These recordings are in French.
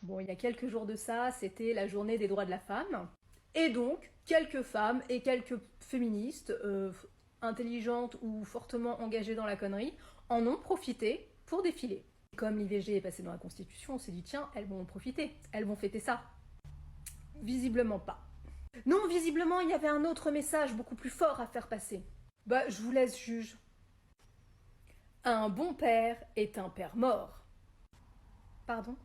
Bon, il y a quelques jours de ça, c'était la journée des droits de la femme. Et donc, quelques femmes et quelques féministes, intelligentes ou fortement engagées dans la connerie, en ont profité pour défiler. Comme l'IVG est passé dans la Constitution, on s'est dit tiens, elles vont en profiter, elles vont fêter ça. Visiblement pas. Non, visiblement, il y avait un autre message beaucoup plus fort à faire passer. Bah, je vous laisse juge. Un bon père est un père mort. Pardon ?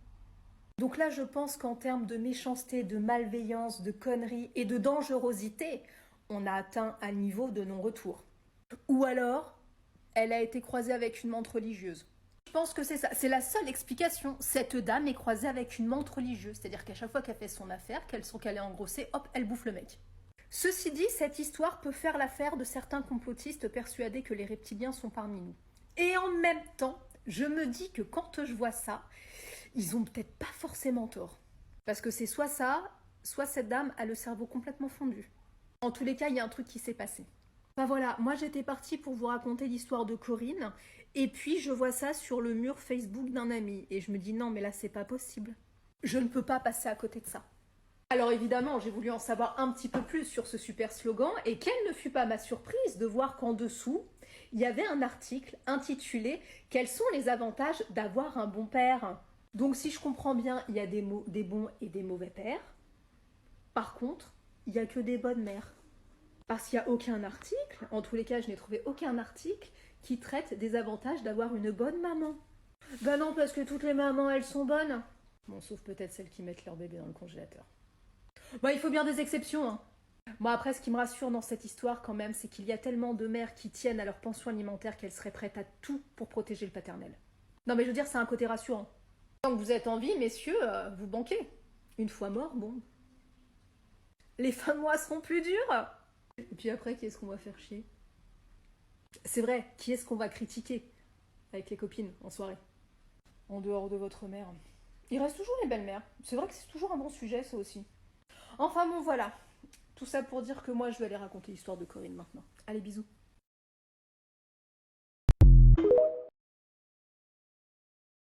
Donc là, je pense qu'en termes de méchanceté, de malveillance, de conneries et de dangerosité, on a atteint un niveau de non-retour. Ou alors, elle a été croisée avec une menthe religieuse. Je pense que c'est ça, c'est la seule explication. Cette dame est croisée avec une menthe religieuse, c'est-à-dire qu'à chaque fois qu'elle fait son affaire, qu'elle sent qu'elle est engrossée, hop, elle bouffe le mec. Ceci dit, cette histoire peut faire l'affaire de certains complotistes persuadés que les reptiliens sont parmi nous. Et en même temps, je me dis que quand je vois ça, ils ont peut-être pas forcément tort. Parce que c'est soit ça, soit cette dame a le cerveau complètement fondu. En tous les cas, il y a un truc qui s'est passé. Enfin voilà, moi j'étais partie pour vous raconter l'histoire de Corinne, et puis je vois ça sur le mur Facebook d'un ami, et je me dis non mais là c'est pas possible. Je ne peux pas passer à côté de ça. Alors évidemment, j'ai voulu en savoir un petit peu plus sur ce super slogan, et quelle ne fut pas ma surprise de voir qu'en dessous, il y avait un article intitulé « Quels sont les avantages d'avoir un bon père ?» Donc si je comprends bien, il y a des bons et des mauvais pères. Par contre, il n'y a que des bonnes mères. Parce qu'il n'y a aucun article, en tous les cas je n'ai trouvé aucun article qui traite des avantages d'avoir une bonne maman. Ben non, parce que toutes les mamans elles sont bonnes. Bon, sauf peut-être celles qui mettent leur bébé dans le congélateur. Bon, il faut bien des exceptions, hein. Moi après, ce qui me rassure dans cette histoire quand même, c'est qu'il y a tellement de mères qui tiennent à leur pension alimentaire qu'elles seraient prêtes à tout pour protéger le paternel. Non mais je veux dire, c'est un côté rassurant. Tant que vous êtes en vie, messieurs, vous banquez. Une fois mort, bon. Les fins de mois seront plus dures. Et puis après, qui est-ce qu'on va faire chier? C'est vrai, qui est-ce qu'on va critiquer avec les copines en soirée? En dehors de votre mère. Il reste toujours les belles-mères. C'est vrai que c'est toujours un bon sujet, ça aussi. Enfin bon, voilà. Tout ça pour dire que moi, je vais aller raconter l'histoire de Corinne maintenant. Allez, bisous.